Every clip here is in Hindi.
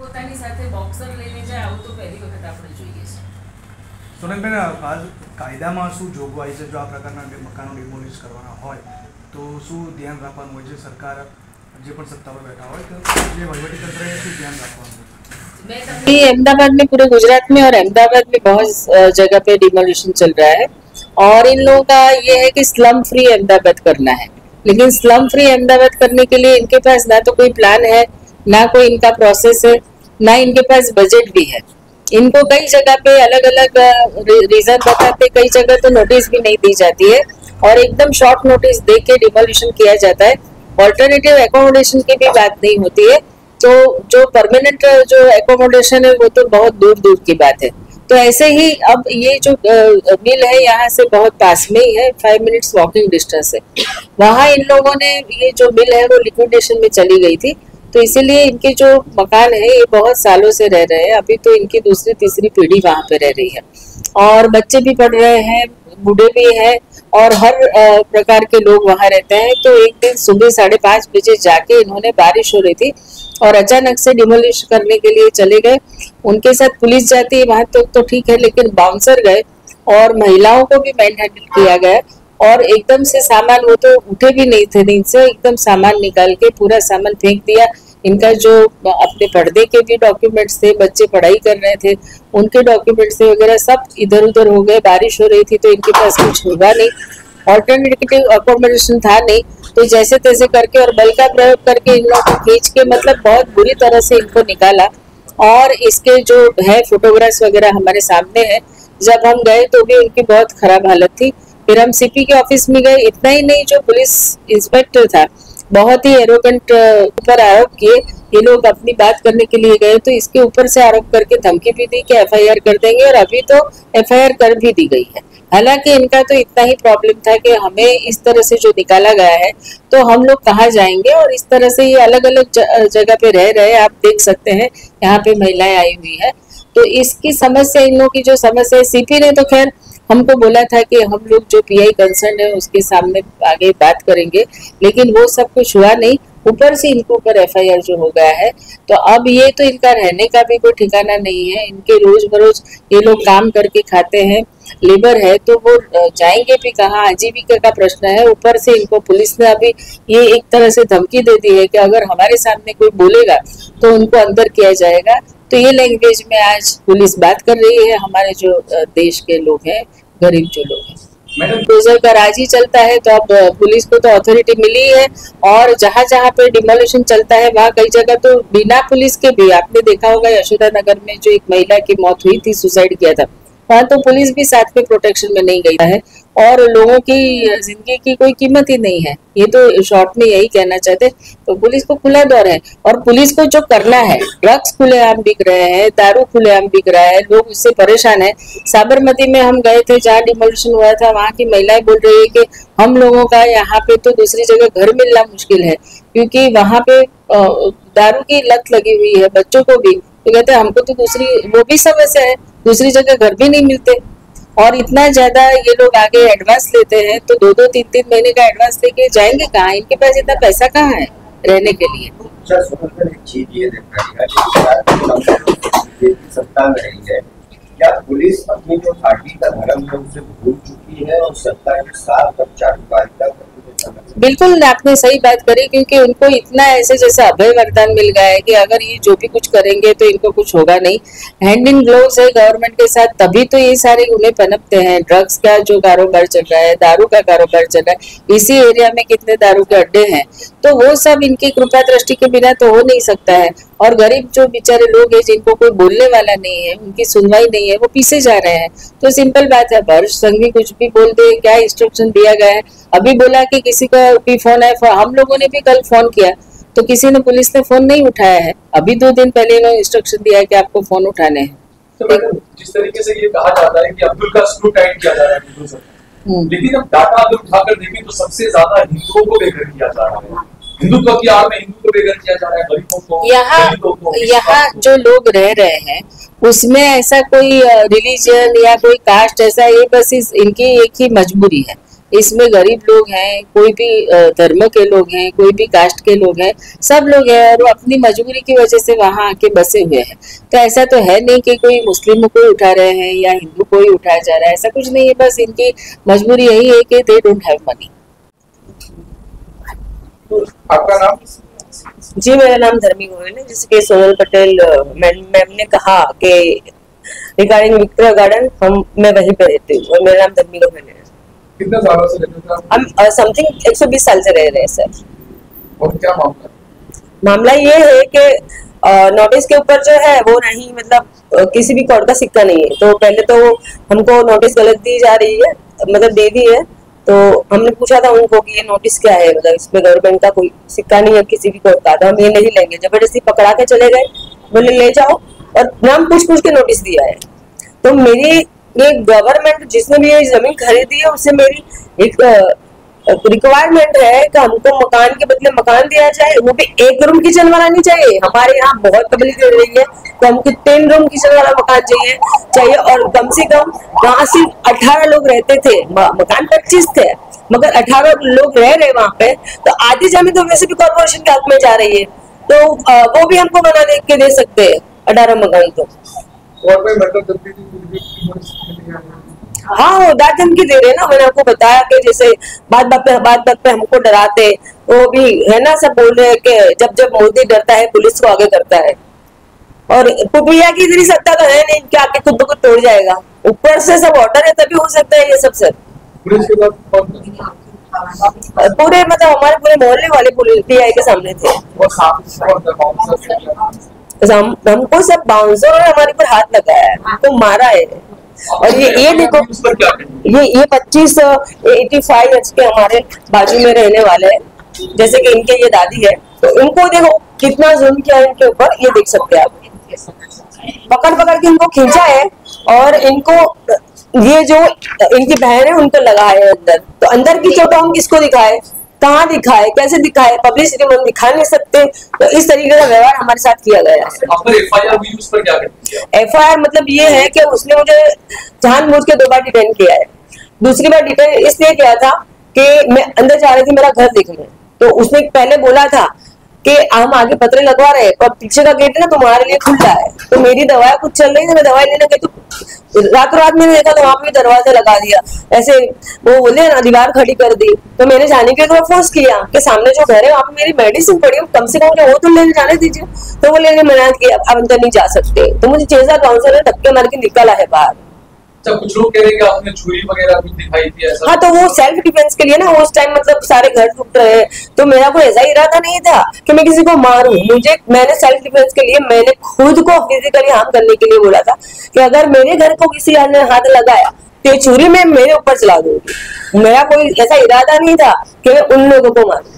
પોતાની સાથે બોક્સર લઈને જાય આવું તો પહેલી વખત આપણે જોઈએ છે। સોનલબેન, કાયદામાં શું જોગવાઈ છે? જો આ પ્રકારના મકાનો ડિમોલિશ કરવાના હોય તો શું ધ્યાન રાખવાનું હોય છે? સરકાર જે પણ સત્તા પર बैठा હોય तो જે વહીવટી તંત્રએ શું ધ્યાન રાખવાનું હોય? ये अहमदाबाद में, पूरे गुजरात में और अहमदाबाद में बहुत जगह पे डिमोलिशन चल रहा है और इन लोगों का ये है कि स्लम फ्री अहमदाबाद करना है। लेकिन स्लम फ्री अहमदाबाद करने के लिए इनके पास ना तो कोई प्लान है, ना कोई इनका प्रोसेस है, ना इनके पास बजट भी है। इनको कई जगह पे अलग अलग रीजन बताते, कई जगह तो नोटिस भी नहीं दी जाती है और एकदम शॉर्ट नोटिस दे के डिमोलिशन किया जाता है। ऑल्टरनेटिव एकोमोडेशन की भी बात नहीं होती है, तो जो परमानेंट जो एकोमोडेशन है वो तो बहुत दूर दूर की बात है। तो ऐसे ही अब ये जो मिल है यहाँ से बहुत पास में ही है, 5 मिनट्स वॉकिंग डिस्टेंस है। वहाँ इन लोगों ने ये जो मिल है वो लिक्विडेशन में चली गई थी, तो इसीलिए इनके जो मकान है ये बहुत सालों से रह रहे हैं। अभी तो इनकी दूसरी तीसरी पीढ़ी वहाँ पे रह रही है और बच्चे भी पढ़ रहे हैं, बूढ़े भी हैं और हर प्रकार के लोग वहाँ रहते हैं। तो एक दिन सुबह 5:30 बजे जाके इन्होंने, बारिश हो रही थी और अचानक से डिमोलिश करने के लिए चले गए। उनके साथ पुलिस जाती है वहां तो ठीक है, लेकिन बाउंसर गए और महिलाओं को भी मैन हैंडल किया गया और एकदम से सामान, वो तो उठे भी नहीं थे नींद से, एकदम सामान निकाल के पूरा सामान फेंक दिया। इनका जो अपने पर्दे के भी डॉक्यूमेंट्स थे, बच्चे पढ़ाई कर रहे थे उनके डॉक्यूमेंट्स थे वगैरह, सब इधर उधर हो गए। बारिश हो रही थी तो इनके पास कुछ होगा नहीं, ऑल्टरनेटिव अकोमोडेशन था नहीं, तो जैसे तैसे करके और बल का प्रयोग करके इन लोगों को खींच के, मतलब बहुत बुरी तरह से इनको निकाला। और इसके जो है फोटोग्राफ्स वगैरह हमारे सामने है। जब हम गए तो भी उनकी बहुत खराब हालत थी। फिर हम सीपी के ऑफिस में गए। इतना ही नहीं, जो पुलिस इंस्पेक्टर था बहुत ही एरोगेंट ऊपर आरोप किए। ये लोग अपनी बात करने के लिए गए तो इसके ऊपर से आरोप करके धमकी भी दी कि एफआईआर कर देंगे और अभी तो एफआईआर कर भी दी गई है। हालांकि इनका तो इतना ही प्रॉब्लम था कि हमें इस तरह से जो निकाला गया है तो हम लोग कहाँ जाएंगे, और इस तरह से ये अलग अलग जगह पे रह रहे हैं। आप देख सकते हैं यहाँ पे महिलाएं आई हुई है। तो इसकी समस्या, इन लोगों की जो समस्या है, सीपी ने तो खैर हमको बोला था कि हम लोग जो पीआई कंसर्न है उसके सामने आगे बात करेंगे, लेकिन वो सब कुछ हुआ नहीं। ऊपर से इनके ऊपर एफआईआर जो हो गया है, तो अब ये तो इनका रहने का भी कोई ठिकाना नहीं है। इनके रोज बरोज ये लोग काम करके खाते हैं, लेबर है, तो वो जाएंगे भी कहाँ, आजीविका का प्रश्न है। ऊपर से इनको पुलिस ने अभी ये एक तरह से धमकी दे दी है कि अगर हमारे सामने कोई बोलेगा तो उनको अंदर किया जाएगा। तो ये लैंग्वेज में आज पुलिस बात कर रही है। हमारे जो देश के लोग हैं, गरीब जो लोग हैं, बुलडोजर का राज ही चलता है। तो अब पुलिस को तो अथॉरिटी मिली है और जहाँ जहाँ पे डिमोलिशन चलता है वहाँ कई जगह तो बिना पुलिस के भी, आपने देखा होगा यशोदा नगर में जो एक महिला की मौत हुई थी, सुसाइड किया था, वहाँ तो पुलिस भी साथ में प्रोटेक्शन में नहीं गई है और लोगों की जिंदगी की कोई कीमत ही नहीं है। ये तो शॉर्ट में यही कहना चाहते। तो पुलिस को खुला दौर है और पुलिस को जो करना है, ड्रग्स खुलेआम बिक रहे हैं, दारू खुलेआम बिक रहा है, लोग उससे परेशान है। साबरमती में हम गए थे जहाँ डिमोलिशन हुआ था, वहाँ की महिलाएं बोल रही है कि हम लोगों का यहाँ पे तो दूसरी जगह घर मिलना मुश्किल है, क्योंकि वहाँ पे दारू की लत लगी हुई है बच्चों को भी। तो कहते हैं हमको तो दूसरी वो भी समस्या है, दूसरी जगह घर भी नहीं मिलते और इतना ज्यादा ये लोग आगे एडवांस लेते हैं। तो 2-2, 3-3 महीने का एडवांस लेके जाएंगे कहाँ? इनके पास इतना पैसा कहाँ है रहने के लिए? सत्ता में रही है, क्या पुलिस अपनी जो पार्टी का धर्म है उसे भूल चुकी है और सत्ता के साथ अब चाटुकारिता? बिल्कुल आपने सही बात करी, क्योंकि उनको इतना ऐसे जैसे अभय वरदान मिल गया है कि अगर ये जो भी कुछ करेंगे तो इनको कुछ होगा नहीं। हैंड इन ग्लोव्स है गवर्नमेंट के साथ, तभी तो ये सारे उन्हें पनपते हैं। ड्रग्स का जो कारोबार चल रहा है, दारू का कारोबार चल रहा है, इसी एरिया में कितने दारू के अड्डे हैं, तो वो सब इनकी कृपा दृष्टि के बिना तो हो नहीं सकता है। और गरीब जो बेचारे लोग हैं जिनको कोई बोलने वाला नहीं है, उनकी सुनवाई नहीं है, वो पीछे जा रहे हैं। तो सिंपल बात है, हर्ष संघवी कुछ भी बोल दे, क्या इंस्ट्रक्शन दिया गया है। अभी बोला कि किसी का भी फोन है, हम लोगों ने भी कल फोन किया तो किसी ने, पुलिस ने फोन नहीं उठाया है। अभी 2 दिन पहले इन्होंने इंस्ट्रक्शन दिया है कि आपको फोन उठाने हैं। तो जिस तरीके से ये कहा जाता है कि अब्दुल का स्क्रू टाइट किया जा रहा है, लेकिन अब डाटा अगर उठाकर देखें तो सबसे ज्यादा हिंदुओं को बेघर किया जा रहा है। हिंदुत्व की आड़ में हिंदू को बेघर किया जा रहा है, गरीबों को। यहाँ जो लोग रह रहे हैं उसमें ऐसा कोई रिलीजन या कोई कास्ट ऐसा, ये बस इनकी एक ही मजबूरी है इसमें गरीब लोग हैं, कोई भी धर्म के लोग हैं, कोई भी कास्ट के लोग हैं, सब लोग हैं और वो अपनी मजबूरी की वजह से वहां आके बसे हुए हैं। तो ऐसा तो है नहीं कि कोई मुस्लिम को उठा रहे हैं या हिंदू को ही उठाया जा रहा है, ऐसा कुछ नहीं है। बस इनकी मजबूरी यही है कि दे डोंट हैव मनी। आपका नाम? जी, मेरा नाम धर्मी गोयल है। जैसे कि सोनल पटेल मैम ने कहा कि रिगार्डिंग विक्टोरिया गार्डन मैं वहीं पे रहती हूँ और मेरा नाम धर्मी गोयल है। कितने सालों से रहते थे आप? हम समथिंग 120 साल से रह रहे हैं सर। और क्या मामला? मामला ये है कि नोटिस के ऊपर जो है वो नहीं, मतलब किसी भी कोर्ट का सिक्का नहीं है। तो पहले तो हमको नोटिस गलत दी जा रही है, मतलब दे दी है। तो हमने पूछा था उनको कि ये नोटिस क्या है, मतलब इसमें गवर्नमेंट का कोई सिक्का नहीं है किसी भी कोर्ट का, तो हम ये नहीं लेंगे। जबरदस्ती पकड़ा के चले गए, बोले ले जाओ, और नाम पूछ के नोटिस दिया है। तो मेरी ये गवर्नमेंट जिसने भी ये जमीन खरीदी है उससे मेरी एक रिक्वायरमेंट है कि हमको मकान के बदले मकान दिया जाए, वो भी 1 रूम किचन वाला नहीं चाहिए। हमारे यहाँ बहुत पब्लिक रह रही है तो हमको 3 रूम किचन वाला मकान चाहिए और कम से कम वहाँ सिर्फ 18 लोग रहते थे, मकान 25 थे, मगर 18 लोग रह रहे वहाँ पे। तो आधी जमीन तो वैसे भी कॉर्पोरेशन के हक में जा रही है, तो वो भी हमको बना के दे सकते हैं 18 मकान। तो और कोई मतलब हाँ, वो दाद धमकी दे रहे ना, मैंने आपको बताया कि जैसे बात बात पे हमको डराते, वो भी है ना, सब बोल रहे हैं कि जब मोदी डरता है पुलिस को आगे करता है। और पुपिया की इतनी सत्ता तो है नहीं कि आके खुद को तोड़ जाएगा, ऊपर से सब ऑर्डर है तभी हो सकता है ये सब सर। पुलिस के साथ पूरे मतलब हमारे पूरे मोहल्ले वाले पुलिस पीआई के सामने थे। हमको सब बाउंसर और हमारे ऊपर हाथ लगाया है, हमको मारा है। और ये देखो, ये 85 ईयर्स के हमारे बाजू में रहने वाले हैं, जैसे कि इनके ये दादी है, तो इनको देखो कितना जुल्म किया इनके ऊपर, ये देख सकते हैं आप। पकड़ के इनको खींचा है और इनको ये जो इनकी बहन है उनको लगाया है अंदर। तो अंदर की चोट हम किसको दिखाए, कहाँ दिखाए, कैसे दिखाए, पब्लिसिटी में हम दिखा नहीं सकते। तो इस तरीके का व्यवहार हमारे साथ किया गया है। FIR मतलब ये है कि उसने मुझे जानबूझ के 2 बार डिटेन किया है। दूसरी बार डिटेन इसलिए किया था कि मैं अंदर जा रही थी मेरा घर देखने, तो उसने पहले बोला था कि हम आगे पत्र लगवा रहे हैं और पीछे का गेट है ना तुम्हारे लिए खुला है। तो मेरी दवाई कुछ चल रही थी, मैं दवाई लेने गई तो रात मैंने देखा तो वहां पे दरवाजा लगा दिया, ऐसे वो बोले ना दीवार खड़ी कर दी। तो मैंने जाने के लिए फोर्स किया कि सामने जो घर है वहां पे मेरी मेडिसिन पड़ी है, कम से कम वो तो लेने जाने दीजिए। तो वो लेने मना किया, अब अंदर नहीं जा सकते। तो मुझे 6 काउंसलर ने धक्के मार के निकाला है बाहर। कुछ लोग कह रहे हैं कि आपने छुरी वगैरह भी दिखाई थी ऐसा। हाँ, तो वो सेल्फ डिफेंस के लिए ना, उस टाइम मतलब सारे घर टूट रहे हैं, तो मेरा कोई ऐसा इरादा नहीं था कि मैं किसी को मारूं। मैंने सेल्फ डिफेंस के लिए मैंने खुद को फिजिकली हार्म करने के लिए बोला था कि अगर मेरे घर को किसी ने हाथ लगाया तो छुरी में मेरे ऊपर चला दूंगी। मेरा कोई ऐसा इरादा नहीं था कि मैं उन लोगों को मारूं।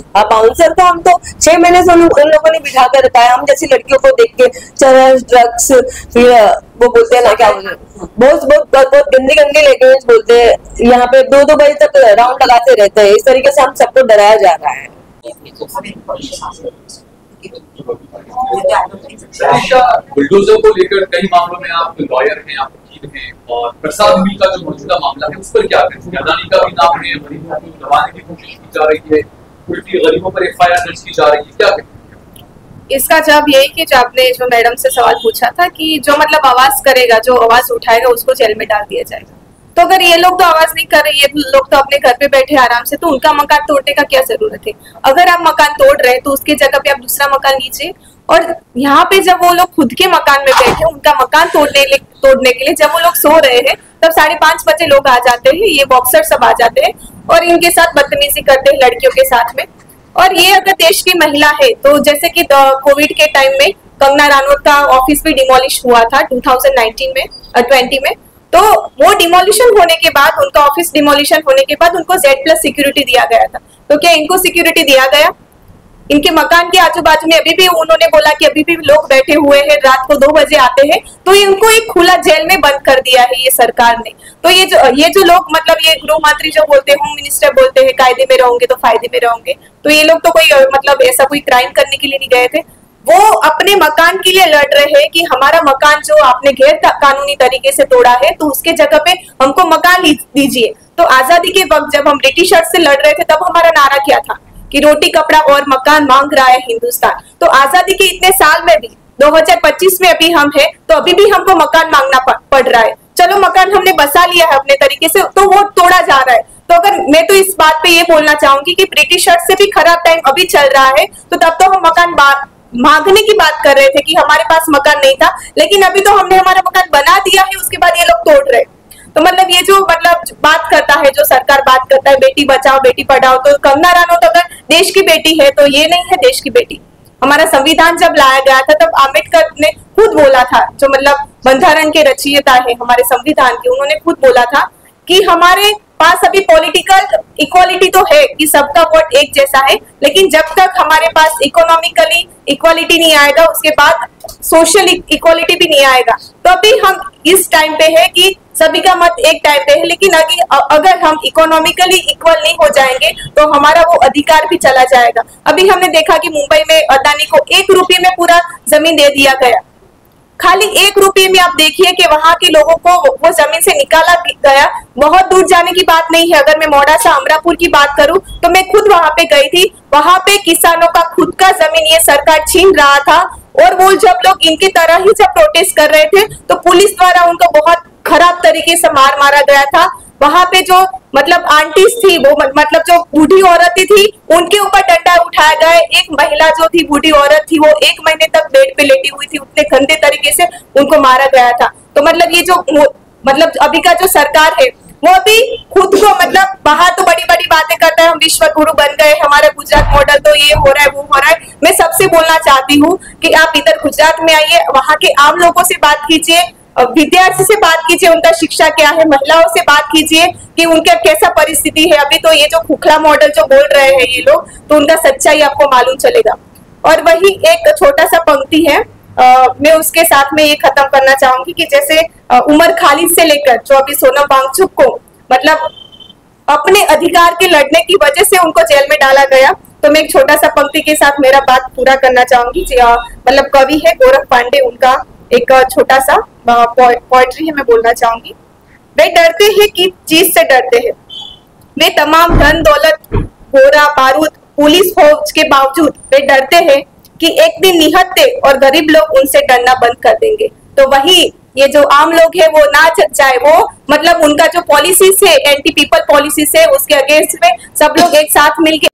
बाउंसर को हम तो 6 महीने से उन लोगों ने बिठा कर रखा है। हम जैसी लड़कियों को देख के चरस, ड्रग्स, फिर वो बोलते हैं ना क्या बहुत गंदी लैंग्वेज बोलते हैं। यहाँ पे 2-2 बजे तक राउंड लगाते रहते हैं। इस तरीके से हम सबको डराया जा रहा है। बुलडोजर को लेकर कई मामलों में आप लॉयर हैं, आप वकील हैं, और प्रसाद मिल का जो मौजूदा मामला है उस पर क्या करें? अदानी का भी नाम है, गरीबों को दबाने की कोशिश की जा रही है, उल्टी गरीबों पर FIR दर्ज की जा रही है, क्या करें? इसका जवाब यही कि जो आपने जो मैडम से सवाल पूछा था कि जो मतलब आवाज करेगा, जो आवाज उठाएगा उसको जेल में डाल दिया जाएगा। तो अगर ये लोग तो आवाज नहीं कर रहे, ये लोग तो अपने घर पे बैठे आराम से, तो उनका मकान तोड़ने का क्या जरूरत है? अगर आप मकान तोड़ रहे हैं तो उसकी जगह पे आप दूसरा मकान लीजिए। और यहाँ पे जब वो लोग खुद के मकान में बैठे, उनका मकान तोड़ने के लिए जब वो लोग सो रहे हैं, तब 5:30 बजे लोग आ जाते हैं, ये बॉक्सर सब आ जाते हैं और इनके साथ बदतमीजी करते हैं लड़कियों के साथ में। और ये अगर देश की महिला है, तो जैसे कि कोविड के टाइम में कंगना रानौत का ऑफिस भी डिमोलिश हुआ था 2019 में 20 में, तो वो डिमोलिशन होने के बाद, उनका ऑफिस डिमोलिशन होने के बाद उनको Z+ सिक्योरिटी दिया गया था। तो क्या इनको सिक्योरिटी दिया गया? इनके मकान के आजू बाजू में अभी भी उन्होंने बोला कि अभी भी लोग बैठे हुए हैं, रात को 2 बजे आते हैं, तो इनको एक खुला जेल में बंद कर दिया है ये सरकार ने। तो ये जो लोग मतलब ये गृह मंत्री जो बोलते हैं, होम मिनिस्टर बोलते हैं कायदे में रहोगे तो फायदे में रहोगे, तो ये लोग तो कोई मतलब ऐसा कोई क्राइम करने के लिए नहीं गए थे। वो अपने मकान के लिए लड़ रहे हैं कि हमारा मकान जो आपने गैर कानूनी तरीके से तोड़ा है तो उसके जगह पे हमको मकान दीजिए। तो आजादी के वक्त जब हम ब्रिटिशर्स से लड़ रहे थे तब हमारा नारा क्या था कि रोटी कपड़ा और मकान मांग रहा है हिंदुस्तान। तो आजादी के इतने साल में भी 2025 में अभी हम हैं तो अभी भी हमको मकान मांगना पड़ रहा है। चलो मकान हमने बसा लिया है अपने तरीके से तो वो तोड़ा जा रहा है। तो अगर मैं तो इस बात पे ये बोलना चाहूंगी कि ब्रिटिशर्स से भी खराब टाइम अभी चल रहा है तो तब तो हम मकान मांगने की बात कर रहे थे कि हमारे पास मकान नहीं था, लेकिन अभी तो हमने हमारा मकान बना दिया है, उसके बाद ये लोग तोड़ रहे। तो मतलब ये जो मतलब बात करता है, जो सरकार बात करता है बेटी बचाओ बेटी पढ़ाओ, तो कंगना रनौत अगर देश की बेटी है तो ये नहीं है देश की बेटी। हमारा संविधान जब लाया गया था तब आम्बेडकर ने खुद बोला था, जो मतलब बंधारण के रचयिता है हमारे संविधान के, उन्होंने खुद बोला था कि हमारे पास अभी पॉलिटिकल इक्वालिटी तो है कि सबका वोट एक जैसा है, लेकिन जब तक हमारे पास इकोनॉमिकली इक्वालिटी नहीं आएगा उसके बाद सोशल इक्वालिटी भी नहीं आएगा। तो अभी हम इस टाइम पे है कि सभी का मत एक टाइम पे है, लेकिन अगर हम इकोनॉमिकली इक्वल नहीं हो जाएंगे तो हमारा वो अधिकार भी चला जाएगा। अभी हमने देखा कि मुंबई में अदानी को 1 रुपये में पूरा जमीन दे दिया गया। खाली 1 रुपये में आप देखिए कि वहां के लोगों को वो जमीन से निकाला गया। बहुत दूर जाने की बात नहीं है, अगर मैं मोडासा अमरापुर की बात करूं तो मैं खुद वहां पे गई थी। वहां पे किसानों का खुद का जमीन ये सरकार छीन रहा था, और वो जब लोग इनकी तरह ही जब प्रोटेस्ट कर रहे थे तो पुलिस द्वारा उनको बहुत खराब तरीके से मारा गया था। वहां पे जो मतलब आंटीज थी, वो मतलब जो बूढ़ी औरतें थी, उनके ऊपर डंडा उठाया गया। एक महिला जो थी बूढ़ी औरत थी, वो 1 महीने तक बेड पे लेटी हुई थी, उतने गंदे तरीके से उनको मारा गया था। तो मतलब ये जो मतलब अभी का जो सरकार है वो अभी खुद को मतलब बाहर तो बड़ी बड़ी बातें करता है, हम विश्व गुरु बन गए, हमारा गुजरात मॉडल तो ये हो रहा है वो हो रहा है। मैं सबसे बोलना चाहती हूँ कि आप इधर गुजरात में आइए, वहां के आम लोगों से बात कीजिए, विद्यार्थी से बात कीजिए, उनका शिक्षा क्या है, महिलाओं से बात कीजिए कि उनका कैसा परिस्थिति है। अभी तो ये जो खोखला मॉडल जो बोल रहे हैं ये लोग, तो उनका सच्चाई आपको मालूम चलेगा। और वही एक छोटा सा पंक्ति है, मैं उसके साथ में ये खत्म करना चाहूंगी कि जैसे उमर खालिद से लेकर जो अभी सोनम वांगचुक को मतलब अपने अधिकार के लड़ने की वजह से उनको जेल में डाला गया। तो मैं एक छोटा सा पंक्ति के साथ मेरा बात पूरा करना चाहूंगी। मतलब कवि है गौरव पांडे, उनका एक छोटा सा पोएट्री है, मैं बोलना चाहूंगी। वे डरते हैं कि चीज से डरते हैं, वे तमाम धन दौलत गोरा बारूद पुलिस फौज के बावजूद वे डरते हैं कि एक दिन निहत्थे और गरीब लोग उनसे डरना बंद कर देंगे। तो वही ये जो आम लोग है वो ना जग जाए, वो मतलब उनका जो पॉलिसीज है, एंटी पीपल पॉलिसीज है, उसके अगेंस्ट में सब लोग एक साथ मिलके